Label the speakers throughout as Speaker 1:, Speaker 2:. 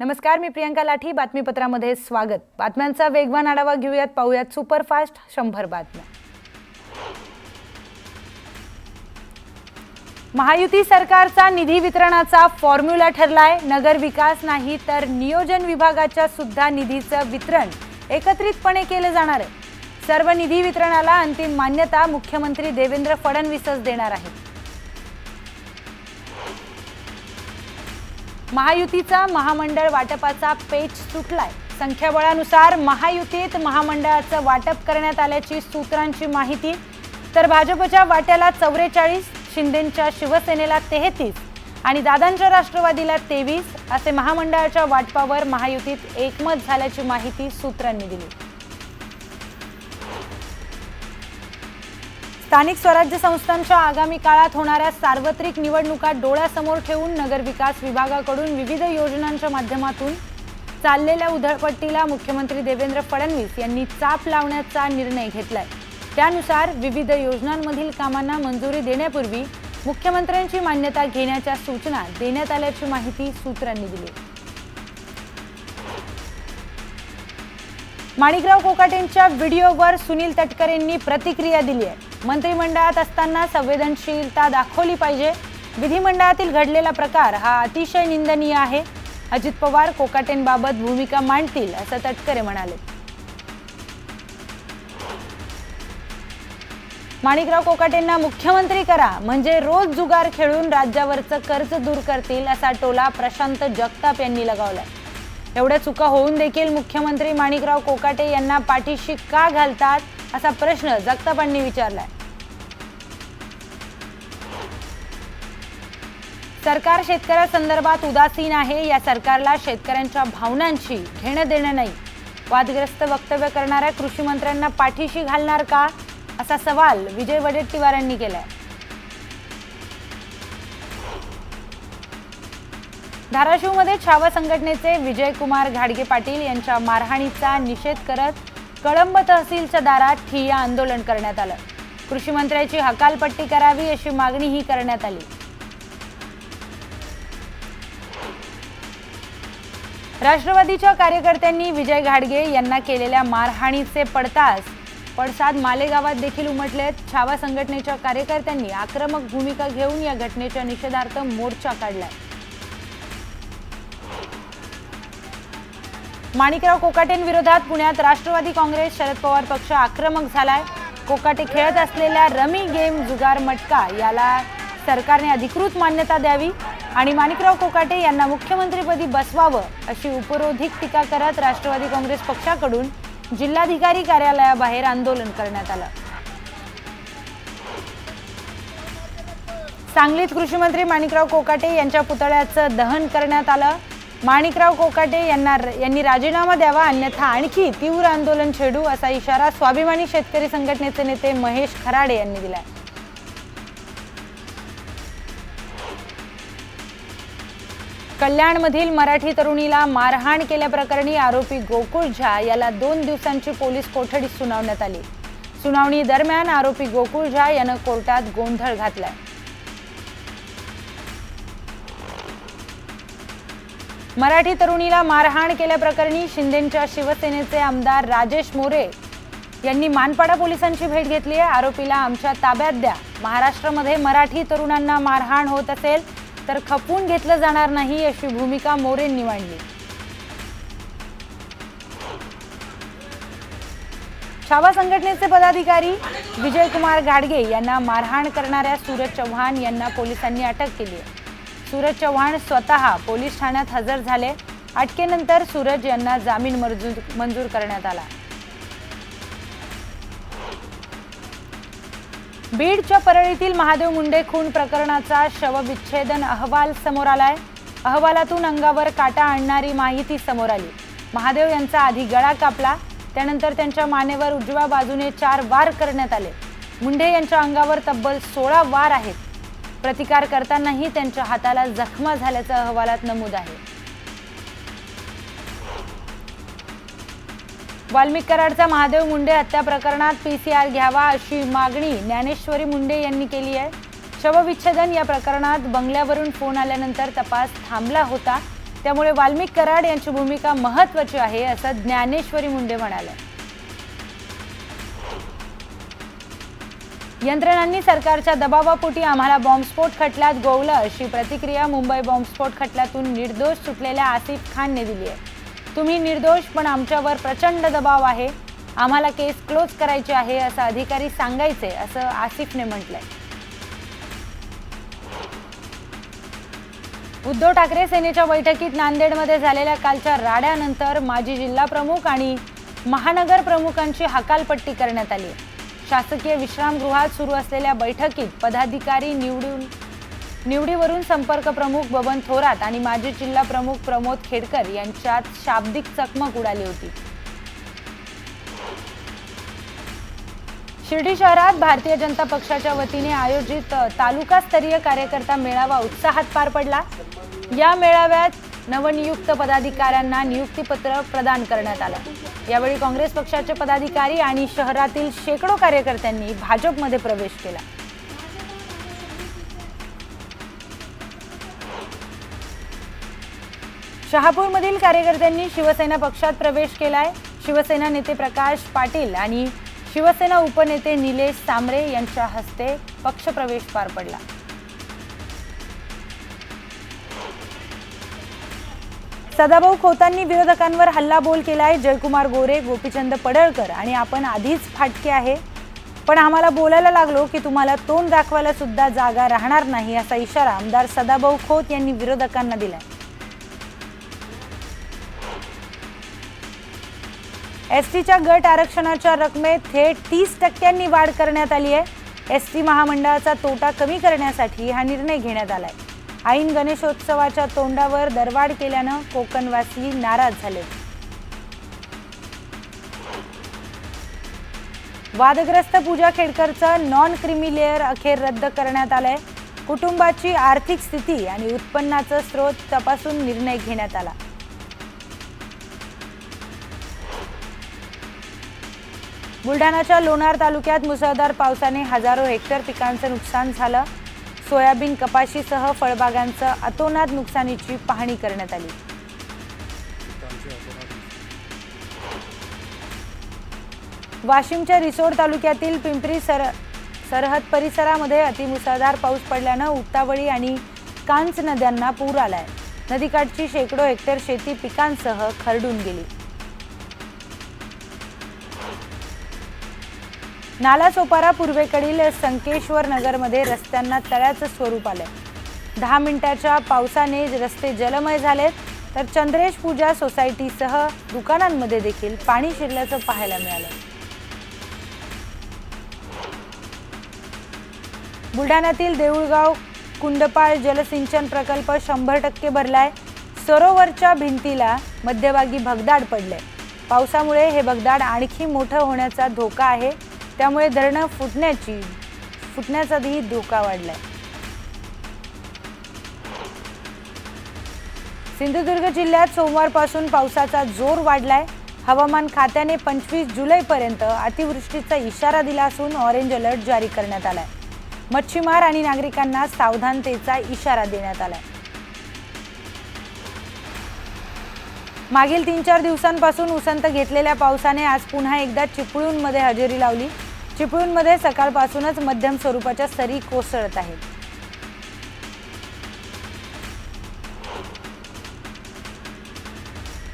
Speaker 1: नमस्कार, मी प्रियंका लाठी. बातमीपत्रामध्ये स्वागत. बातम्यांचा वेगवान आढावा घेऊयात. पाहूयात सुपरफास्ट 100 बातम्या. महायुती सरकारचा निधी वितरणाचा फॉर्म्युला ठरलाय. नगर विकास नाही तर नियोजन विभागाच्या सुद्धा निधीचं वितरण एकत्रितपणे केले जाणार आहे. सर्व निधी वितरणाला अंतिम मान्यता मुख्यमंत्री देवेंद्र फडणवीसच देणार आहेत. महायुतीचा महामंडळ वाटपाचा पेच सुटलाय. संख्याबळानुसार महायुतीत महामंडळाचं वाटप करण्यात आल्याची सूत्रांची माहिती. तर भाजपच्या वाट्याला 44, शिंदेंच्या शिवसेनेला 33 आणि दादांच्या राष्ट्रवादीला 23 असे महामंडळाच्या वाटपावर महायुतीत एकमत झाल्याची माहिती सूत्रांनी दिली. स्थानिक स्वराज्य संस्थांच्या आगामी काळात होणाऱ्या सार्वत्रिक निवडणुका डोळ्यासमोर ठेवून नगर विकास विभागाकडून विविध योजनांच्या माध्यमातून चाललेल्या उधळपट्टीला मुख्यमंत्री देवेंद्र फडणवीस यांनी चाप लावण्याचा निर्णय घेतलाय. त्यानुसार विविध योजनांमधील कामांना मंजुरी देण्यापूर्वी मुख्यमंत्र्यांची मान्यता घेण्याच्या सूचना देण्यात आल्याची माहिती सूत्रांनी दिली. माणिकराव कोकाटेंच्या व्हिडिओवर सुनील तटकरेंनी प्रतिक्रिया दिली आहे. मंत्रिमंडळात असताना संवेदनशीलता दाखवली पाहिजे. विधिमंडळातील घडलेला प्रकार हा अतिशय निंदनीय आहे. अजित पवार कोकाटेंबाबत भूमिका मांडतील असं तटकरे म्हणाले. माणिकराव कोकाटेंना मुख्यमंत्री करा म्हणजे रोज जुगार खेळून राज्यावरचं कर्ज दूर करतील असा टोला प्रशांत जगताप यांनी लगावलाय. एवढ्या चुका होऊन देखील मुख्यमंत्री माणिकराव कोकाटे यांना पाठीशी का घालतात असा प्रश्न जगतापांनी विचारलाय. सरकार शेतकऱ्यांसंदर्भात उदासीन आहे. या सरकारला शेतकऱ्यांच्या भावनांशी घेणं देणं नाही. वादग्रस्त वक्तव्य करणाऱ्या कृषी मंत्र्यांना पाठीशी घालणार का असा सवाल विजय वडेट्टीवार यांनी केलाय. धाराशिवमध्ये छावा संघटनेचे विजयकुमार घाडगे पाटील यांच्या मारहाणीचा निषेध करत कळंब तहसीलच्या दारात ठिय्या आंदोलन करण्यात आलं. कृषी मंत्र्यांची हकालपट्टी करावी अशी मागणीही करण्यात आली. राष्ट्रवादीच्या कार्यकर्त्यांनी विजय घाडगे यांना केलेल्या मारहाणीचे पडसाद मालेगावात देखील उमटलेत. छावा संघटनेच्या कार्यकर्त्यांनी आक्रमक भूमिका घेऊन या घटनेच्या निषेधार्थ मोर्चा काढलाय. माणिकराव कोकाटेंविरोधात पुण्यात राष्ट्रवादी काँग्रेस शरद पवार पक्ष आक्रमक झालाय. कोकाटे खेळत असलेल्या रमी गेम जुगार मटका याला सरकारने अधिकृत मान्यता द्यावी आणि माणिकराव कोकाटे यांना मुख्यमंत्रीपदी बसवावं अशी उपरोधिक टीका करत राष्ट्रवादी काँग्रेस पक्षाकडून जिल्हाधिकारी कार्यालयाबाहेर आंदोलन करण्यात आलं. सांगलीत कृषी मंत्री माणिकराव कोकाटे यांच्या पुतळ्याचं दहन करण्यात आलं. माणिकराव कोकाटे यांनी राजीनामा द्यावा अन्यथा आणखी तीव्र आंदोलन छेडू असा इशारा स्वाभिमानी शेतकरी संघटनेचे नेते महेश खराडे यांनी दिलाय. कल्याणमधील मराठी तरुणीला मारहाण केल्याप्रकरणी आरोपी गोकुळ झा याला 2 दिवसांची पोलीस कोठडी सुनावण्यात आली. सुनावणी दरम्यान आरोपी गोकुळ झा यानं कोर्टात गोंधळ घातलाय. मराठी तरुणीला मारहाण केल्याप्रकरणी शिंदेंच्या शिवसेनेचे आमदार राजेश मोरे यांनी मानपाडा पोलिसांची भेट घेतली आहे. आरोपीला आमच्या ताब्यात द्या. महाराष्ट्रामध्ये मराठी तरुणांना मारहाण होत असेल तर खपवून घेतलं जाणार नाही अशी भूमिका मोरेंनी मांडली. छावा संघटनेचे पदाधिकारी विजयकुमार घाडगे यांना मारहाण करणाऱ्या सूरज चव्हाण यांना पोलिसांनी अटक केली आहे. सूरज चव्हाण स्वतः पोलीस ठाण्यात हजर झाले. अटकेनंतर सूरज यांना जामीन मंजूर करण्यात आला. बीडच्या परळीतील महादेव मुंडे खून प्रकरणाचा शवविच्छेदन अहवाल समोर आलाय. अहवालातून अंगावर काटा आणणारी माहिती समोर आली. महादेव यांचा आधी गळा कापला, त्यानंतर त्यांच्या मानेवर उजव्या बाजूने 4 वार करण्यात आले. मुंडे यांच्या अंगावर तब्बल 16 वार आहेत. प्रतिकार करतानाही त्यांच्या हाताला जखमा झाल्याचं अहवालात नमूद आहे. वाल्मिक कराडचा महादेव मुंडे हत्या प्रकरणात PCR घ्यावा अशी मागणी ज्ञानेश्वरी मुंडे यांनी केली आहे. शवविच्छेदन या प्रकरणात बंगल्यावरून फोन आल्यानंतर तपास थांबला होता. त्यामुळे वाल्मिक कराड यांची भूमिका महत्त्वाची आहे असं ज्ञानेश्वरी मुंडे म्हणाले. यंत्रणांनी सरकारच्या दबावापोटी आम्हाला बॉम्बस्फोट खटल्यात गोवलं अशी प्रतिक्रिया मुंबई बॉम्बस्फोट खटल्यातून निर्दोष सुटलेल्या आसिफ खानने दिली आहे. तुम्ही निर्दोष, पण आमच्यावर प्रचंड दबाव आहे, आम्हाला केस क्लोज करायची आहे असं अधिकारी सांगायचे असं आसिफने म्हटलंय. उद्धव ठाकरे सेनेच्या बैठकीत नांदेडमध्ये झालेल्या कालच्या राड्यानंतर माजी जिल्हा प्रमुख आणि महानगर प्रमुखांची हकालपट्टी करण्यात आली आहे. शासकीय विश्रामगृहात सुरू असलेल्या बैठकीत पदाधिकारी निवडीवरून संपर्क प्रमुख बबन थोरात आणि माजी जिल्हा प्रमुख प्रमोद खेडकर यांच्यात शाब्दिक चकमक उडाली होती. शिर्डी शहरात भारतीय जनता पक्षाच्या वतीने आयोजित तालुकास्तरीय कार्यकर्ता मेळावा उत्साहात पार पडला. या मेळाव्यात नवनियुक्त पदाधिकाऱ्यांना नियुक्तीपत्र प्रदान करण्यात आलं. यावेळी काँग्रेस पक्षाचे पदाधिकारी आणि शहरातील शेकडो कार्यकर्त्यांनी भाजपमध्ये प्रवेश केला. शहापूरमधील कार्यकर्त्यांनी शिवसेना पक्षात प्रवेश केलाय. शिवसेना नेते प्रकाश पाटील आणि शिवसेना उपनेते निलेश सांबरे यांच्या हस्ते पक्षप्रवेश पार पडला. सदाभाऊ खोतांनी विरोधकांवर हल्लाबोल केलाय. जयकुमार गोरे, गोपीचंद पडळकर आणि आपण आधीच फाटके आहे, पण आम्हाला बोलायला लागलो की तुम्हाला तोंड दाखवायला सुद्धा जागा राहणार नाही असा इशारा आमदार सदाभाऊ खोत यांनी विरोधकांना दिलाय. एसटीच्या गट आरक्षणाच्या रकमेत थेट 30% वाढ करण्यात आली आहे. एसटी महामंडळाचा तोटा कमी करण्यासाठी हा निर्णय घेण्यात आलाय. ऐन गणेशोत्सवाच्या तोंडावर दरवाढ केल्यानं कोकणवासी नाराज झाले. वादग्रस्त पूजा खेडकरचं नॉन क्रिमी लेअर अखेर रद्द करण्यात आलंय. कुटुंबाची आर्थिक स्थिती आणि उत्पन्नाचा स्रोत तपासून निर्णय घेण्यात आला. बुलढाणाच्या लोणार तालुक्यात मुसळधार पावसाने हजारो हेक्टर पिकांचं नुकसान झालं. सोयाबीन, कपाशीसह फळबागांचं अतोनात नुकसानीची पाहणी करण्यात आली. वाशिमच्या रिसोड तालुक्यातील पिंपरी सरहद परिसरामध्ये अतिमुसळधार पाऊस पडल्यानं उतावळी आणि कांच नद्यांना पूर आलाय. नदीकाठची शेकडो हेक्टर शेती पिकांसह खरडून गेली. नालासोपारा पूर्वेकडील संकेश्वर नगरमध्ये रस्त्यांना तळ्याचं स्वरूप आलंय. 10 मिनिटाच्या पावसाने रस्ते जलमय झालेत, तर चंद्रेश पूजा सोसायटीसह दुकानांमध्ये देखील पाणी शिरल्याचं पाहायला मिळालं. बुलढाण्यातील देऊळगाव कुंडपाळ जलसिंचन प्रकल्प 100% भरलाय. सरोवरच्या भिंतीला मध्यभागी भगदाड पडले. पावसामुळे हे भगदाड आणखी मोठं होण्याचा धोका आहे, त्यामुळे धरणं फुटण्याचाही धोका वाढलाय. सिंधुदुर्ग जिल्ह्यात सोमवारपासून पावसाचा जोर वाढलाय. हवामान खात्याने 25 जुलैपर्यंत अतिवृष्टीचा इशारा दिला असून ऑरेंज अलर्ट जारी करण्यात आलाय. मच्छीमार आणि नागरिकांना सावधानतेचा इशारा देण्यात आलाय. मागील 3-4 दिवसांपासून उसंत घेतलेल्या पावसाने आज पुन्हा एकदा चिपळूणमध्ये हजेरी लावली. चिपळूणमध्ये सकाळपासूनच मध्यम स्वरूपाच्या सरी कोसळत आहेत.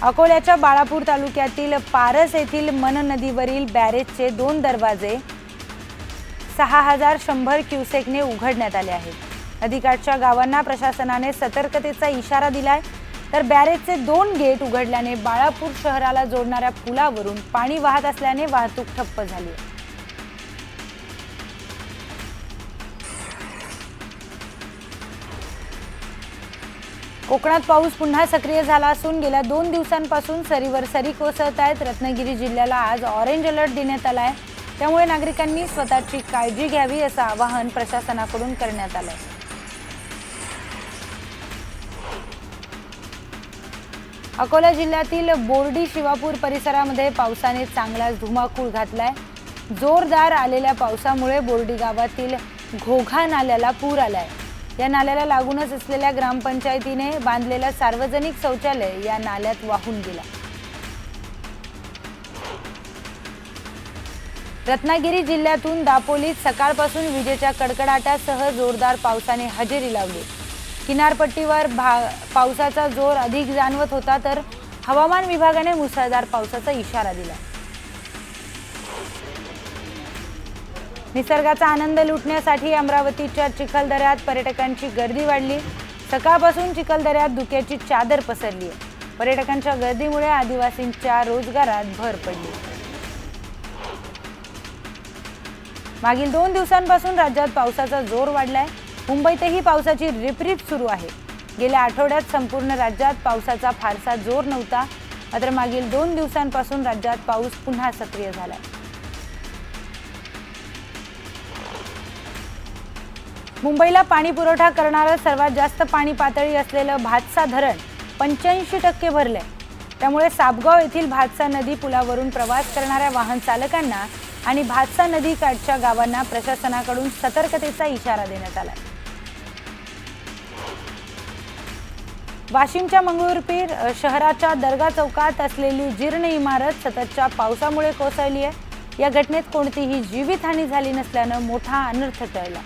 Speaker 1: अकोल्याच्या बाळापूर तालुक्यातील पारस येथील मन नदीवरील बॅरेजचे 2 दरवाजे 6100 क्युसेकने उघडण्यात आले आहेत. नदीकाठच्या गावांना प्रशासनाने सतर्कतेचा इशारा दिलाय, तर बॅरेजचे 2 गेट उघडल्याने बाळापूर शहराला जोडणाऱ्या पुलावरून पाणी वाहत असल्याने वाहतूक ठप्प झाली आहे. कोकणात पाऊस पुन्हा सक्रिय झाला असून गेल्या 2 दिवसांपासून सरीवर सरी कोसळत आहेत. रत्नागिरी जिल्ह्याला आज ऑरेंज अलर्ट देण्यात आला आहे, त्यामुळे नागरिकांनी स्वतःची काळजी घ्यावी असं आवाहन प्रशासनाकडून करण्यात आलं आहे. अकोला जिल्ह्यातील बोर्डी शिवापूर परिसरामध्ये पावसाने चांगलाच धुमाकूळ घातलाय. जोरदार आलेल्या पावसामुळे बोर्डी गावातील घोघा नाल्याला पूर आलाय. या नाल्याला लागूनच असलेल्या ग्रामपंचायतीने बांधलेलं सार्वजनिक शौचालय या नाल्यात वाहून गेलं। रत्नागिरी जिल्ह्यातून दापोलीत सकाळपासून विजेच्या कडकडाटासह जोरदार पावसाने हजेरी लावली। किनारपट्टीवर पावसाचा जोर अधिक जाणवत होता, तर हवामान विभागाने मुसळधार पावसाचा इशारा दिला। निसर्गाचा आनंद लुटण्यासाठी अमरावतीच्या चिखलदऱ्यात पर्यटकांची गर्दी वाढली। सकाळपासून चिखलदऱ्यात धुक्याची चादर पसरली आहे। पर्यटकांच्या गर्दीमुळे आदिवासींच्या रोजगारात भर पडली। मागील 2 दिवसांपासून राज्यात पावसाचा जोर वाढलाय। मुंबईतही पावसाची रिपरिप सुरू आहे। गेल्या आठवड्यात संपूर्ण राज्यात पावसाचा फारसा जोर नव्हता, मात्र मागील 2 दिवसांपासून राज्यात पाऊस पुन्हा सक्रिय झालाय। मुंबईला पाणी पुरवठा करणारं सर्वात जास्त पाणी पातळी असलेलं भातसा धरण 85% भरलंय। त्यामुळे सापगाव येथील भातसा नदी पुलावरून प्रवास करणाऱ्या वाहन चालकांना आणि भातसा नदी काठच्या गावांना प्रशासनाकडून सतर्कतेचा इशारा देण्यात आलाय। वाशिमच्या मंगळूरपीर शहराच्या दर्गा चौकात असलेली जीर्ण इमारत सततच्या पावसामुळे कोसळली आहे। या घटनेत कोणतीही जीवितहानी झाली नसल्यानं मोठा अनर्थ टळला।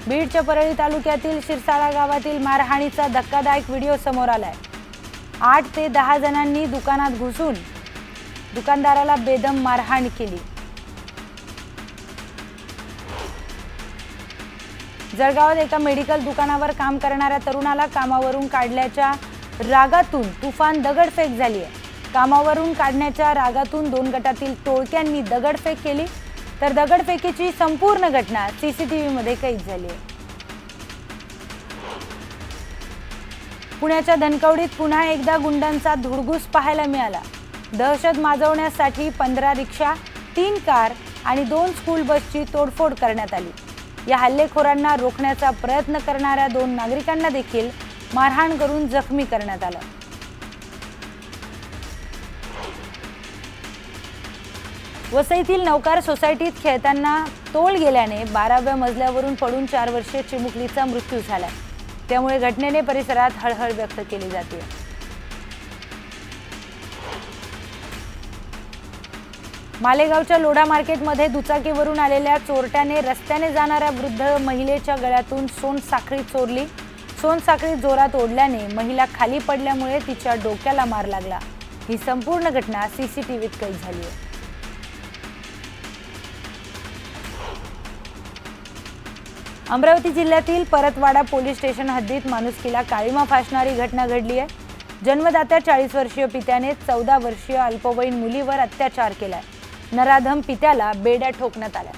Speaker 1: बीडच्या परळी तालुक्यातील शिरसाळा गावातील मारहाणीचा धक्कादायक व्हिडिओ समोर आलाय। 8 ते 10 जणांनी दुकानात घुसून दुकानदाराला बेदम मारहाण केली। जळगावात एका मेडिकल दुकानावर काम करणाऱ्या तरुणाला कामावरून काढल्याच्या रागातून तुफान दगडफेक झाली आहे। कामावरून काढण्याच्या रागातून 2 गटातील टोळक्यांनी दगडफेक केली, तर दगडफेकीची संपूर्ण घटना सीसीटीव्ही मध्ये कैद झाली आहे। पुण्याच्या धनकवडीत पुन्हा एकदा गुंडांचा धुडगूस पाहायला मिळाला। दहशत माजवण्यासाठी 15 रिक्षा, 3 कार आणि 2 स्कूल बसची तोडफोड करण्यात आली। या हल्लेखोरांना रोखण्याचा प्रयत्न करणाऱ्या 2 नागरिकांना देखील मारहाण करून जखमी करण्यात आलं। वसईतील नौकार सोसायटीत खेळताना तोल गेल्याने 12व्या मजल्यावरून पडून 4 वर्षीय चिमुकलीचा मृत्यू झालाय। त्यामुळे घटनेने परिसरात हळहळ व्यक्त केली जाते। मालेगावच्या लोढा मार्केटमध्ये दुचाकीवरून आलेल्या चोरट्याने रस्त्याने जाणाऱ्या वृद्ध महिलेच्या गळ्यातून सोनसाखळी चोरली। सोनसाखळी जोरात ओढल्याने महिला खाली पडल्यामुळे तिच्या डोक्याला मार लागला। ही संपूर्ण घटना सीसीटीव्हीत कैद झाली आहे। अमरावती जिल्ह्यातील परतवाडा पोलीस स्टेशन हद्दीत माणुसकीला काळीमा फासणारी घटना घडली आहे। जन्मदात्या 40 वर्षीय पित्याने 14 वर्षीय अल्पवयीन मुलीवर अत्याचार केलाय। नराधम पित्याला बेड्या ठोकण्यात आल्या।